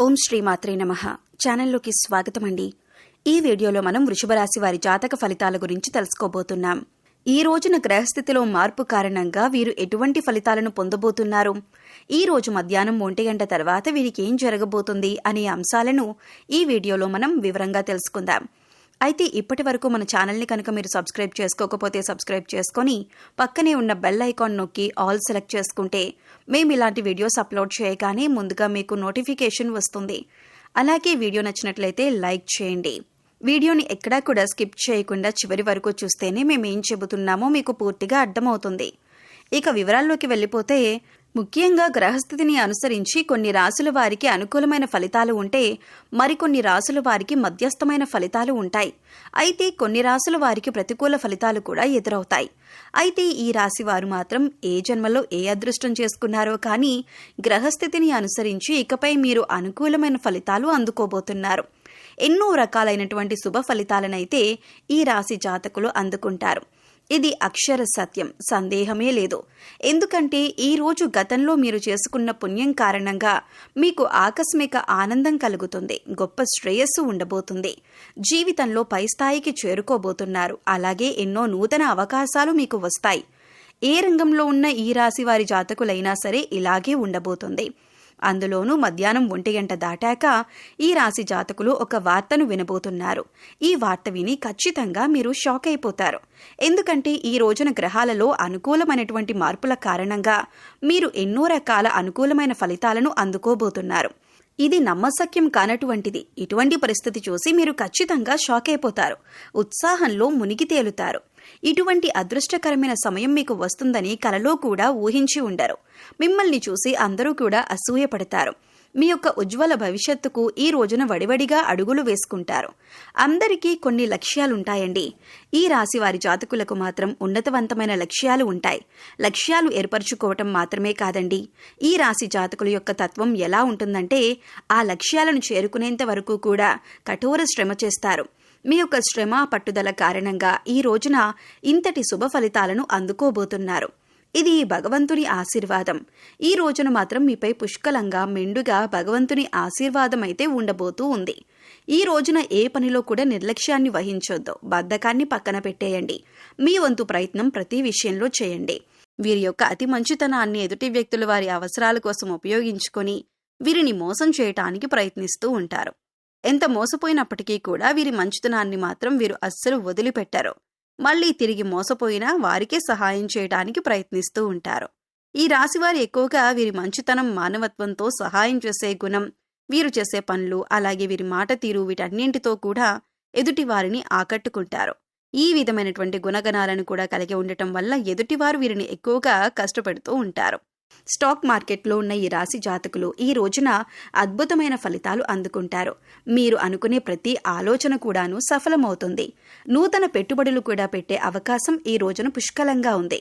ఓం శ్రీ మాత్రే నమః. ఛానల్లోకి స్వాగతం అండి. ఈ వీడియోలో మనం వృషభ రాశి వారి జాతక ఫలితాల గురించి తెలుసుకోబోతున్నాం. ఈ రోజున గ్రహస్థితిలో మార్పు కారణంగా వీరు ఎటువంటి ఫలితాలను పొందబోతున్నారు, ఈ రోజు మధ్యాహ్నం 1 గంట తర్వాత వీరికి ఏం జరగబోతుంది అనే అంశాలను ఈ వీడియోలో మనం వివరంగా తెలుసుకుందాం. అయితే ఇప్పటి వరకు మన ఛానల్ని కనుక మీరు సబ్స్క్రైబ్ చేసుకోకపోతే సబ్స్క్రైబ్ చేసుకొని పక్కనే ఉన్న బెల్ ఐకాన్ నొక్కి ఆల్ సెలెక్ట్ చేసుకుంటే మేము ఇలాంటి వీడియోస్ అప్లోడ్ చేయగానే ముందుగా మీకు నోటిఫికేషన్ వస్తుంది. అలాగే వీడియో నచ్చినట్లయితే లైక్ చేయండి. వీడియోని ఎక్కడా కూడా స్కిప్ చేయకుండా చివరి వరకు చూస్తేనే మేము ఏం చెబుతున్నామో మీకు పూర్తిగా అర్థమవుతుంది. ఇక వివరాల్లోకి వెళ్ళిపోతే, ముఖ్యంగా గ్రహస్థితిని అనుసరించి కొన్ని రాశుల వారికి అనుకూలమైన ఫలితాలు ఉంటే మరికొన్ని రాశుల వారికి మధ్యస్థమైన ఫలితాలు ఉంటాయి. అయితే కొన్ని రాశుల వారికి ప్రతికూల ఫలితాలు కూడా ఎదురవుతాయి. అయితే ఈ రాశి వారు మాత్రం ఏ జన్మలో ఏ అదృష్టం చేసుకున్నారో కానీ గ్రహస్థితిని అనుసరించి ఇకపై మీరు అనుకూలమైన ఫలితాలు అందుకోబోతున్నారు. ఎన్నో రకాలైనటువంటి శుభ ఫలితాలనైతే ఈ రాశి జాతకులు అందుకుంటారు. ఇది అక్షర సత్యం, సందేహమే లేదు. ఎందుకంటే ఈ రోజు గతంలో మీరు చేసుకున్న పుణ్యం కారణంగా మీకు ఆకస్మిక ఆనందం కలుగుతుంది, గొప్ప శ్రేయస్సు ఉండబోతుంది, జీవితంలో పై స్థాయికి చేరుకోబోతున్నారు. అలాగే ఎన్నో నూతన అవకాశాలు మీకు వస్తాయి. ఏ రంగంలో ఉన్న ఈ రాశి వారి జాతకులైనా సరే ఇలాగే ఉండబోతుంది. అందులోనూ మధ్యాహ్నం 1 గంట దాటాక ఈ రాశి జాతకులు ఒక వార్తను వినబోతున్నారు. ఈ వార్త విని ఖచ్చితంగా మీరు షాక్ అయిపోతారు. ఎందుకంటే ఈ రోజున గ్రహాలలో అనుకూలమైనటువంటి మార్పుల కారణంగా మీరు ఎన్నో రకాల అనుకూలమైన ఫలితాలను అందుకోబోతున్నారు. ఇది నమ్మశక్యం కానటువంటిది. ఇటువంటి పరిస్థితి చూసి మీరు ఖచ్చితంగా షాక్ అయిపోతారు, ఉత్సాహంలో మునిగి తేలుతారు. ఇటువంటి అదృష్టకరమైన సమయం మీకు వస్తుందని కలలో కూడా ఊహించి ఉండరు. మిమ్మల్ని చూసి అందరూ కూడా అసూయపడతారు. మీ యొక్క ఉజ్వల భవిష్యత్తుకు ఈ రోజున వడివడిగా అడుగులు వేసుకుంటారు. అందరికీ కొన్ని లక్ష్యాలుంటాయండి. ఈ రాశి వారి జాతకులకు మాత్రం ఉన్నతవంతమైన లక్ష్యాలు ఉంటాయి. లక్ష్యాలు ఏర్పరచుకోవటం మాత్రమే కాదండి, ఈ రాశి జాతకుల యొక్క తత్వం ఎలా ఉంటుందంటే ఆ లక్ష్యాలను చేరుకునేంత వరకు కూడా కఠోర శ్రమ చేస్తారు. మీ యొక్క శ్రమ పట్టుదల కారణంగా ఈ రోజున ఇంతటి శుభ ఫలితాలను అందుకోబోతున్నారు. ఇది భగవంతుని ఆశీర్వాదం. ఈ రోజున మాత్రం మీపై పుష్కలంగా మెండుగా భగవంతుని ఆశీర్వాదం అయితే ఉండబోతూ ఉంది. ఈ రోజున ఏ పనిలో కూడా నిర్లక్ష్యాన్ని వహించొద్దు. బద్ధకాన్ని పక్కన పెట్టేయండి. మీ వంతు ప్రయత్నం ప్రతి విషయంలో చేయండి. వీరి యొక్క అతి మంచితనాన్ని ఎదుటి వ్యక్తులు వారి అవసరాల కోసం ఉపయోగించుకొని వీరిని మోసం చేయటానికి ప్రయత్నిస్తూ ఉంటారు. ఎంత మోసపోయినప్పటికీ కూడా వీరి మంచితనాన్ని మాత్రం వీరు అస్సలు వదిలిపెట్టారు. మళ్లీ తిరిగి మోసపోయినా వారికే సహాయం చేయడానికి ప్రయత్నిస్తూ ఉంటారు. ఈ రాశివారు ఎక్కువగా వీరి మంచితనం, మానవత్వంతో సహాయం చేసే గుణం, వీరు చేసే పనులు, అలాగే వీరి మాట తీరు, వీటన్నింటితో కూడా ఎదుటి వారిని ఆకట్టుకుంటారు. ఈ విధమైనటువంటి గుణగణాలను కూడా కలిగి ఉండటం వల్ల ఎదుటివారు వీరిని ఎక్కువగా కష్టపెడుతూ ఉంటారు. స్టాక్ మార్కెట్లో ఉన్న ఈ రాశి జాతకులు ఈ రోజున అద్భుతమైన ఫలితాలు అందుకుంటారు. మీరు అనుకునే ప్రతి ఆలోచన కూడాను సఫలమవుతుంది. నూతన పెట్టుబడులు కూడా పెట్టే అవకాశం ఈ రోజున పుష్కలంగా ఉంది.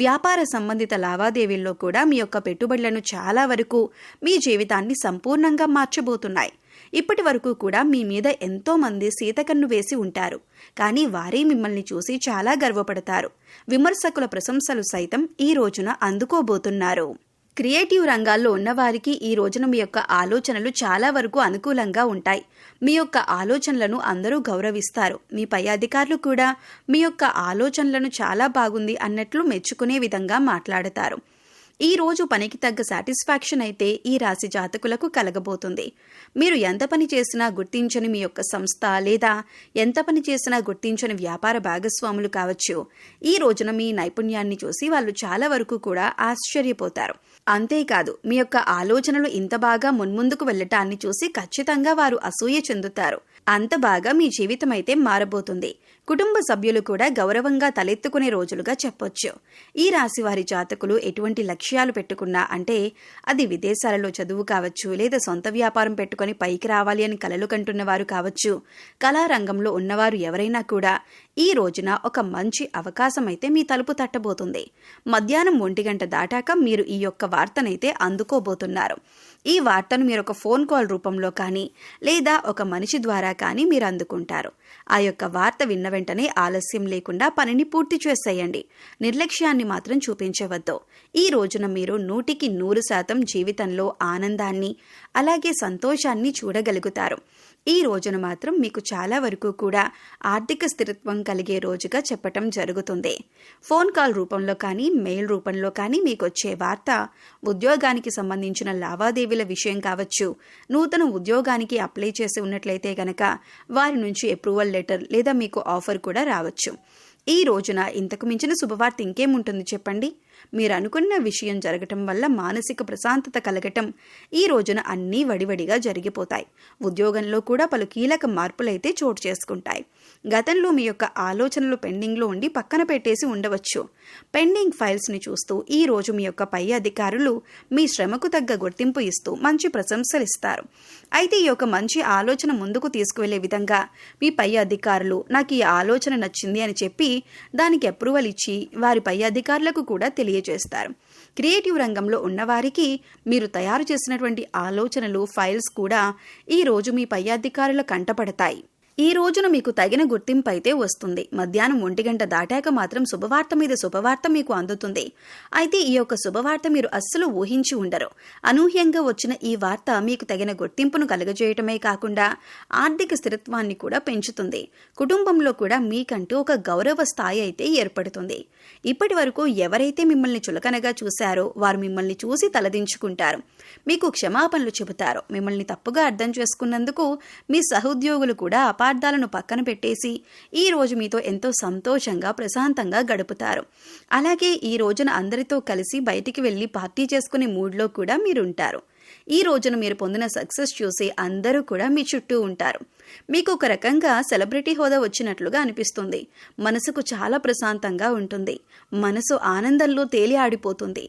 వ్యాపార సంబంధిత లావాదేవీల్లో కూడా మీ యొక్క పెట్టుబడులను చాలా వరకు మీ జీవితాన్ని సంపూర్ణంగా మార్చబోతున్నాయి. ఇప్పటి వరకు కూడా మీ మీద ఎంతో మంది సీతకన్ను వేసి ఉంటారు, కానీ వారే మిమ్మల్ని చూసి చాలా గర్వపడతారు. విమర్శకుల ప్రశంసలు సైతం ఈ రోజున అందుకోబోతున్నారు. క్రియేటివ్ రంగాల్లో ఉన్నవారికి ఈ రోజున మీ యొక్క ఆలోచనలు చాలా వరకు అనుకూలంగా ఉంటాయి. మీ యొక్క ఆలోచనలను అందరూ గౌరవిస్తారు. మీ పై అధికారులు కూడా మీ యొక్క ఆలోచనలను చాలా బాగుంది అన్నట్లు మెచ్చుకునే విధంగా మాట్లాడతారు. ఈ రోజు పనికి తగ్గ సాటిస్ఫాక్షన్ అయితే ఈ రాశి జాతకులకు కలగబోతుంది. మీరు ఎంత పని చేసినా గుర్తించని మీ యొక్క సంస్థ లేదా ఎంత పని చేసినా గుర్తించని వ్యాపార భాగస్వాములు కావచ్చు, ఈ రోజున మీ నైపుణ్యాన్ని చూసి వాళ్ళు చాలా వరకు కూడా ఆశ్చర్యపోతారు. అంతేకాదు, మీ యొక్క ఆలోచనలు ఇంత బాగా మున్ముందుకు వెళ్లటాన్ని చూసి ఖచ్చితంగా వారు అసూయ చెందుతారు. అంత బాగా మీ జీవితం అయితే మారబోతుంది. కుటుంబ సభ్యులు కూడా గౌరవంగా తలెత్తుకునే రోజులుగా చెప్పొచ్చు. ఈ రాశి వారి జాతకులు ఎటువంటి లక్ష్యాలు పెట్టుకున్నా, అంటే అది విదేశాలలో చదువు కావచ్చు, లేదా సొంత వ్యాపారం పెట్టుకుని పైకి రావాలి అని కలలు కంటున్న వారు కావచ్చు, కళారంగంలో ఉన్నవారు ఎవరైనా కూడా ఈ రోజున ఒక మంచి అవకాశం అయితే మీ తలుపు తట్టబోతుంది. మధ్యాహ్నం 1 గంట దాటాక మీరు ఈ యొక్క వార్తనైతే అందుకోబోతున్నారు. ఈ వార్తను మీరు ఒక ఫోన్ కాల్ రూపంలో కానీ లేదా ఒక మనిషి ద్వారా కానీ మీరు అందుకుంటారు. ఆ యొక్క వార్త విన్న వెంటనే ఆలస్యం లేకుండా పనిని పూర్తి చేసేయండి. నిర్లక్ష్యాన్ని మాత్రం చూపించవద్దు. ఈ రోజున మీరు 100% జీవితంలో ఆనందాన్ని అలాగే సంతోషాన్ని చూడగలుగుతారు. ఈ రోజున మాత్రం మీకు చాలా వరకు కూడా ఆర్థిక స్థిరత్వం కలిగే రోజుగా చెప్పటం జరుగుతుంది. ఫోన్ కాల్ రూపంలో కానీ మెయిల్ రూపంలో కానీ మీకు వచ్చే వార్త ఉద్యోగానికి సంబంధించిన లావాదేవీల విషయం కావచ్చు. నూతన ఉద్యోగానికి అప్లై చేసి ఉన్నట్లయితే గనక వారి నుంచి అప్రూవల్ లెటర్ లేదా మీకు ఆఫర్ కూడా రావచ్చు. ఈ రోజున ఇంతకు మించిన శుభవార్త ఇంకేముంటుంది చెప్పండి. మీరు అనుకున్న విషయం జరగటం వల్ల మానసిక ప్రశాంతత కలగటం, ఈ రోజున అన్నీ వడివడిగా జరిగిపోతాయి. ఉద్యోగంలో కూడా పలు కీలక మార్పులైతే చోటు చేసుకుంటాయి. గతంలో మీ యొక్క ఆలోచనలు పెండింగ్లో ఉండి పక్కన పెట్టేసి ఉండవచ్చు. పెండింగ్ ఫైల్స్ని చూస్తూ ఈ రోజు మీ యొక్క పై అధికారులు మీ శ్రమకు తగ్గ గుర్తింపు ఇస్తూ మంచి ప్రశంసలు ఇస్తారు. అయితే ఈ యొక్క మంచి ఆలోచన ముందుకు తీసుకువెళ్లే విధంగా మీ పై అధికారులు నాకు ఈ ఆలోచన నచ్చింది అని చెప్పి దానికి అప్రూవల్ ఇచ్చి వారి పై అధికారులకు కూడా తెలియజేస్తారు. క్రియేటివ్ రంగంలో ఉన్నవారికి మీరు తయారు చేసినటువంటి ఆలోచనలు, ఫైల్స్ కూడా ఈ రోజు మీ పై అధికారుల కంటపడతాయి. ఈ రోజున మీకు తగిన గుర్తింపు అయితే వస్తుంది. మధ్యాహ్నం 1 గంట దాటాక మాత్రం శుభవార్త మీద శుభవార్త మీకు అందుతుంది. అయితే ఈ యొక్క శుభవార్త మీరు అస్సలు ఊహించి ఉండరు. అనూహ్యంగా వచ్చిన ఈ వార్త మీకు తగిన గుర్తింపును కలుగజేయటమే కాకుండా ఆర్థిక స్థిరత్వాన్ని కూడా పెంచుతుంది. కుటుంబంలో కూడా మీకంటూ ఒక గౌరవ స్థాయి అయితే ఏర్పడుతుంది. ఇప్పటి వరకు ఎవరైతే మిమ్మల్ని చులకనగా చూశారో వారు మిమ్మల్ని చూసి తలదించుకుంటారు. మీకు క్షమాపణలు చెబుతారు. మిమ్మల్ని తప్పుగా అర్థం చేసుకున్నందుకు మీ సహోద్యోగులు కూడా అపార్థాలను పక్కన పెట్టేసి ఈ రోజు మీతో ఎంతో సంతోషంగా ప్రశాంతంగా గడుపుతారు. అలాగే ఈ రోజున అందరితో కలిసి బయటికి వెళ్లి పార్టీ చేసుకునే మూడ్లో కూడా మీరుంటారు. ఈ రోజున మీరు పొందిన సక్సెస్ చూసి అందరూ కూడా మీ చుట్టూ ఉంటారు. మీకు ఒక రకంగా సెలబ్రిటీ హోదా వచ్చినట్లుగా అనిపిస్తుంది. మనసుకు చాలా ప్రశాంతంగా ఉంటుంది. మనసు ఆనందంలో తేలి ఆడిపోతుంది.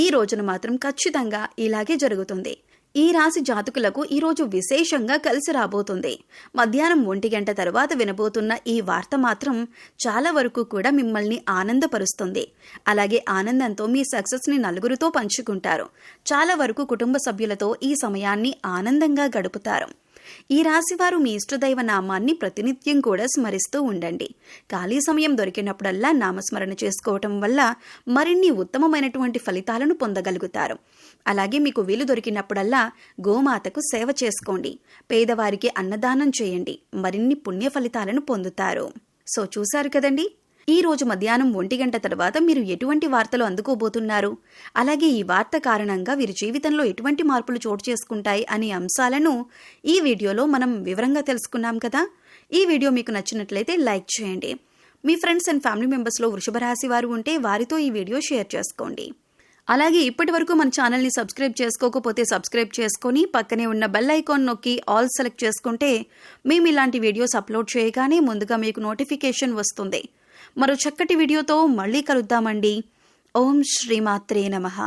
ఈ రోజున మాత్రం ఖచ్చితంగా ఇలాగే జరుగుతుంది. ఈ రాశి జాతకులకు ఈరోజు విశేషంగా కలిసి రాబోతుంది. మధ్యాహ్నం 1 గంట తర్వాత వినబోతున్న ఈ వార్త మాత్రం చాలా వరకు కూడా మిమ్మల్ని ఆనందపరుస్తుంది. అలాగే ఆనందంతో మీ సక్సెస్ని నలుగురితో పంచుకుంటారు. చాలా వరకు కుటుంబ సభ్యులతో ఈ సమయాన్ని ఆనందంగా గడుపుతారు. ఈ రాశివారు మీ ఇష్టదైవ నామాన్ని ప్రతినిత్యం కూడా స్మరిస్తూ ఉండండి. ఖాళీ సమయం దొరికినప్పుడల్లా నామస్మరణ చేసుకోవటం వల్ల మరిన్ని ఉత్తమమైనటువంటి ఫలితాలను పొందగలుగుతారు. అలాగే మీకు వీలు దొరికినప్పుడల్లా గోమాతకు సేవ చేసుకోండి. పేదవారికి అన్నదానం చేయండి. మరిన్ని పుణ్య ఫలితాలను పొందుతారు. సో చూశారు కదండి, ఈ రోజు మధ్యాహ్నం 1 గంట తర్వాత మీరు ఎటువంటి వార్తలు అందుకోబోతున్నారు, అలాగే ఈ వార్త కారణంగా వీరి జీవితంలో ఎటువంటి మార్పులు చోటు చేసుకుంటాయి అనే అంశాలను ఈ వీడియోలో మనం వివరంగా తెలుసుకున్నాం కదా. ఈ వీడియో మీకు నచ్చినట్లయితే లైక్ చేయండి. మీ ఫ్రెండ్స్ అండ్ ఫ్యామిలీ మెంబర్స్లో వృషభ రాశి వారు ఉంటే వారితో ఈ వీడియో షేర్ చేసుకోండి. అలాగే ఇప్పటి వరకు మన ఛానల్ని సబ్స్క్రైబ్ చేసుకోకపోతే సబ్స్క్రైబ్ చేసుకొని పక్కనే ఉన్న బెల్ ఐకాన్ నొక్కి ఆల్ సెలెక్ట్ చేసుకుంటే మేము ఇలాంటి వీడియోస్ అప్లోడ్ చేయగానే ముందుగా మీకు నోటిఫికేషన్ వస్తుంది. మరో చక్కటి వీడియోతో మళ్ళీ కలుద్దామండి. ఓం శ్రీమాత్రే నమః.